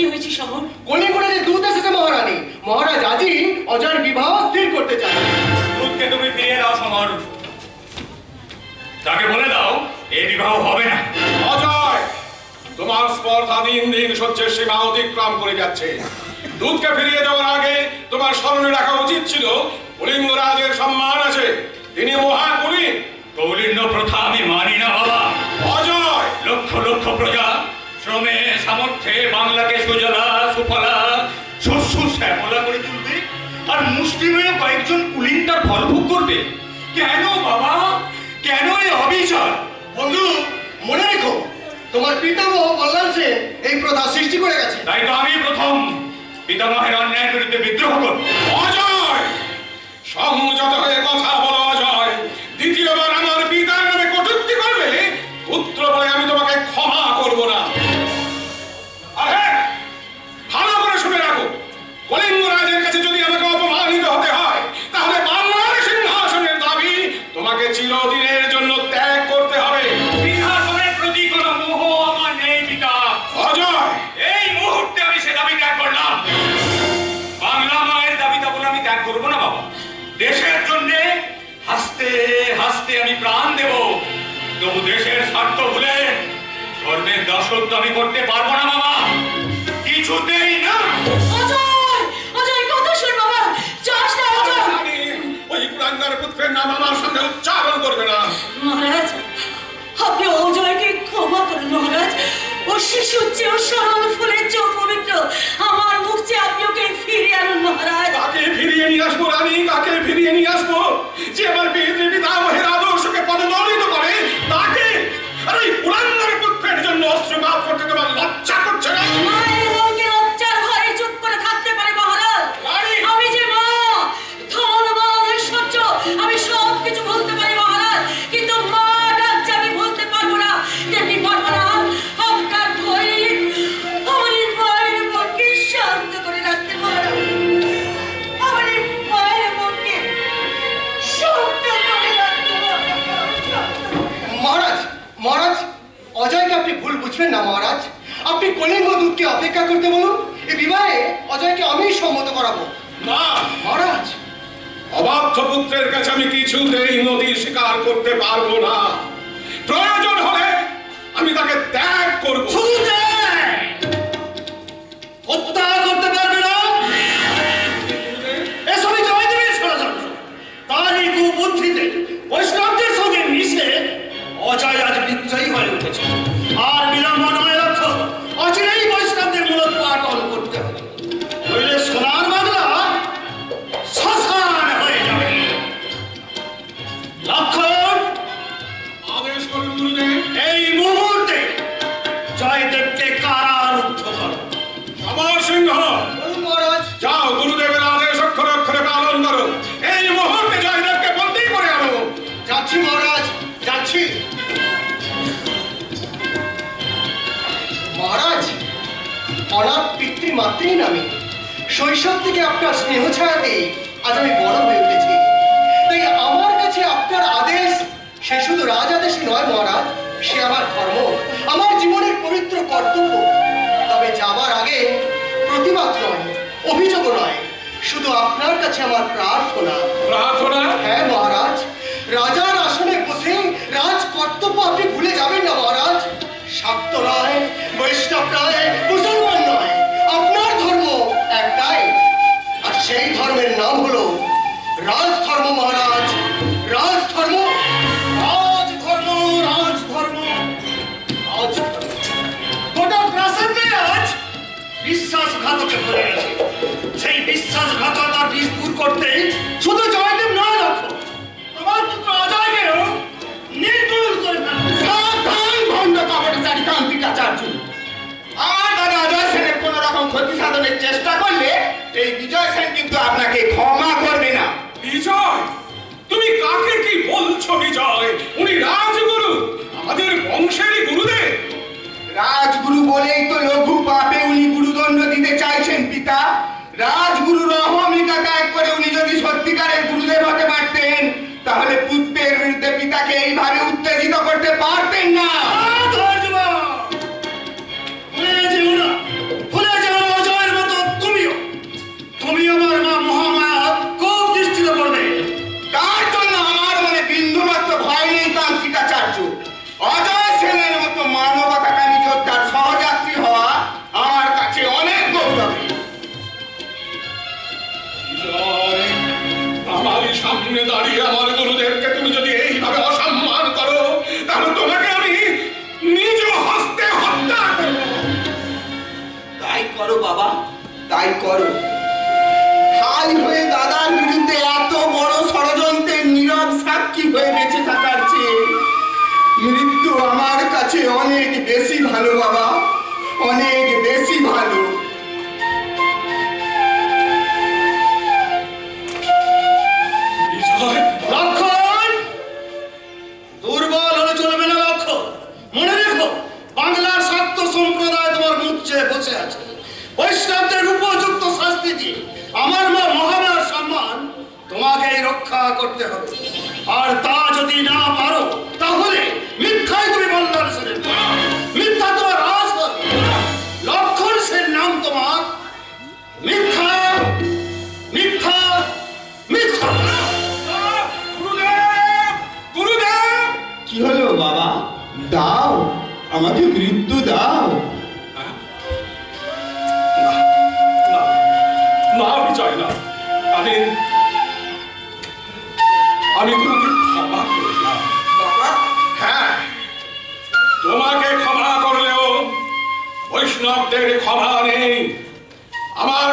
কি হয়েছে সমর? কলিঙ্গরে যে দূত এসেছে মহারানী, মহারাজ আজই অজয়ের বিবাহ স্থির করতে চান। দূতকে তুমি ফিরিয়ে দাও সমর, তাকে বলে দাও এই বিবাহ হবে না। অজয়, তোমার স্পর্ধা দিন দিন সহ্যের সীমা অতিক্রম করে যাচ্ছে। দূতকে ফিরিয়ে দেওয়ার আগে তোমার স্মরণে রাখা উচিত ছিল কলিঙ্গরাজের সম্মান আছে, তিনি মহাকুলি। কৌলিন্য প্রথা আমি মানি না বাবা। অজয়, লক্ষ লক্ষ প্রজা শ্রমে সামর্থ্যে বাংলাকে সুজলা সুফলা শস্য শ্যামলা করে তুলবে, আর মুষ্টিমেয় কয়েকজন কুলিনটার ফলভোগ করবে। কেন বাবা, কেন এই অবিচার? বন্ধু, মনে রেখো তোমার পিতামহ কল্যাণ সেন এই প্রথা সৃষ্টি করে গেছে। তাই তো আমি প্রথম পিতামহের অন্যায়ের বিরুদ্ধে বিদ্রোহ করব। অজয়, সংযত হয়ে কথা বলো অজয়। দ্বিতীয়বার আমার পিতার নামে কটূক্তি করলে পুত্র বলে আমি তোমাকে ক্ষমা করব না। আর হ্যাঁ, ভালো করে শুনে রাখো, কলিঙ্গরাজের কাছে যদি আমাকে অপমানিত হতে হয়, তাহলে বাংলার সিংহাসনের দাবি তোমাকে চিরদিনের জন্য ত্যাগ করতে হবে। সিংহাসনের প্রতি কোনো মোহ আমার নেই পিতা। অজয়, এই মুহূর্তে আমি সে দাবি ত্যাগ করলাম। বাংলা মায়ের দাবি তখন আমি ত্যাগ করবো না বাবা। দেশের জন্য হাসতে হাসতে আমি প্রাণ দেব, তবু দেশের স্বার্থ ভুলে ধর্মের দাসত্ব আমি করতে পারবো না বাবা, কিছুতেই না। অজয়, অজয় কথা শোন বাবা, যাস না অজয়। আমি ওই কুলাঙ্গার পুত্রের নাম আমার সামনে উচ্চারণ করবে না। মহারাজ, আপনি অজয়কে ক্ষমা করুন মহারাজ। ও শিশুর চেয়েও সরল, ফুলের চেয়েও পবিত্র। আমার মুখ চেয়ে আপনি ওকে ফিরিয়ে আনুন মহারাজ। কাকে ফিরিয়ে নিয়ে আসবো রানী, কাকে ফিরিয়ে নিয়ে আসবো? যে আমার পিতামহের আদর্শকে পদদলিত করে তাকে? আর ওই কুলাঙ্গার পুত্রের জন্য অস্ত্রপাত করতে তোমার লজ্জা করছে না? মায়ের মনকে লজ্জার ভয়ে চুপ করে থাকতে পারে মহারাজ। রানী! আমি যে মা, ধন মান ঐশ্বর্য আমি সব কিছু বলতে পারি মহারাজ, কিন্তু মা ডাকছে আমি বলতে পারবো না। তেমনি পারবো না আপনার ভয়ে আমার এই মায়ের মনকে শান্ত করে রাখতে মহারাজ। আমার এই মায়ের মনকে শান্ত করে রাখতে মহারাজ, মহারাজ, অজয়কে আপনি ভুল বুঝবেন না মহারাজ। আপনি কলিঙ্গ দূতকে অপেক্ষা করতে বলুন, এই বিবাহে অজয়কে আমিই সম্মত করাবো। না মহারাজ, অবাধ্য পুত্রের কাছে আমি কিছুতেই নদী স্বীকার করতে পারবো না। প্রয়োজন হলে আমি তাকে ত্যাগ করবো। শুধু ত্যাগ! হত্যা করতে পারবে না। এসবই জয়দেবের ষড়যন্ত্র। তারই কুবুদ্ধিতে বৈষ্ণবদের সঙ্গে মিশে অজয় আজ বিদ্রোহী হয়ে উঠেছে। আর বিলম্ব নয় লক্ষ্য, অচিরেই বৈষ্ণবদের মূলোৎপাটন করতে হবে, নইলে সোনার বাংলা শ্মশান হয়ে যাবে। লক্ষণ, আদেশ করুন গুরুদেব। এই মুহূর্তে জয়দেবকে কারারুদ্ধ করো। আমার সিংহ, মহারাজ, যাও গুরুদেবের আদেশ অক্ষরে অক্ষরে পালন করো। এই মুহূর্তে জয়দেবকে বন্দী করে আনো। যাচ্ছি মহারাজ, যাচ্ছি। মহারাজ, অনাথ পিতৃমাতৃ নামে শৈশব থেকে আপনার স্নেহ ছায়াতেই আজ আমি বড় হয়ে উঠেছি। তাই আমার কাছে আপনার আদেশ সে শুধু রাজ আদেশই নয় মহারাজ, সে আমার ধর্ম, আমার জীবনের পবিত্র কর্তব্য। তবে যাবার আগে প্রতিবাদ নয়, অভিযোগ নয়, শুধু আপনার কাছে আমার প্রার্থনা। প্রার্থনা? হ্যাঁ মহারাজ, রাজার আসনে বসে রাজ কর্তব্য আপনি ভুলে যাবেন না মহারাজ। শাক্ত নয়, বৈষ্ণব নয়, মুসলমান নয়, আপনার ধর্ম একটাই, আর সেই ধর্মের নাম হলো রাজধর্ম মহারাজ। রাজধর্ম, রাজধর্ম, রাজধর্ম, রাজধর্ম। গোটা প্রাসাদে আজ বিশ্বাসঘাতকে ভরে গেছে। সেই বিশ্বাসঘাতকতার বীজ দূর করতে শুধু জয়দেব নয় লক্ষ্য, তোমার পুত্র অজয়কেও নির্মূল করে ফেলবে। সাবধান ভণ্ড কপটচারী তান্ত্রিকাচার্য। আমার দাদা অজয় সেনের কোন রকম ক্ষতি সাধনের চেষ্টা করলে এই বিজয় সেন কিন্তু আপনাকে ক্ষমা করবে না। বিজয়, তুমি কাকে কি বলছো বিজয়? উনি রাজগুরু, আমাদের বংশেরই গুরুদেব। রাজগুরু বলেই তো লঘু পাপে উনি গুরুদণ্ড দিতে চাইছেন পিতা। রাজগুরুর অহমিকা ত্যাগ করে উনি যদি সত্যিকারের গুরুদেব হতে পারতেন, তাহলে পুত্রের বিরুদ্ধে পিতাকে এইভাবে উত্তেজিত করতে পারতেন না। ভুলে যেও না, ভুলে যেও সামনে দাঁড়িয়ে আমার গুরুদেবকে তুমি যদি এইভাবে অসম্মান করো, তাহলে তোমাকে আমি নিজ হস্তে হত্যা করব। তাই করো বাবা, তাই করো। হাই হয়ে দাদার বিরুদ্ধে এত বড় ষড়যন্ত্রের নীরব সাক্ষী হয়ে বেঁচে থাকার চেয়ে মৃত্যু আমার কাছে অনেক বেশি ভালো বাবা, অনেক বেশি ভালো। বিজয়, লক্ষণ! দুর্বল হলে চলবে না লক্ষণ। মনে রেখো, বাংলার শাক্ত সম্প্রদায় তোমার মুখ চেয়ে বসে আছে। বৈষ্ণবদের উপযুক্ত শাস্তি দিয়ে আমার মা মহামায়ার সম্মান তোমাকেই রক্ষা করতে হবে। আর তা যদি না পারো, তাহলে মিথ্যাই তুমি বললাম শুনে, মিথ্যা তোমার রাজধর্ম। লক্ষণ সেন নাম তোমার মিথ্যা, মিথ্যা, মিথ্যা। গুরুদেব, গুরুদেব। কি হলো বাবা? দাও, আমাকে মৃত্যু দাও। না, না বিজয় না। আমি তোমাকে ক্ষমা করলাম। হ্যাঁ, তোমাকে ক্ষমা করলেও বৈষ্ণবদের ক্ষমা নেই। আমার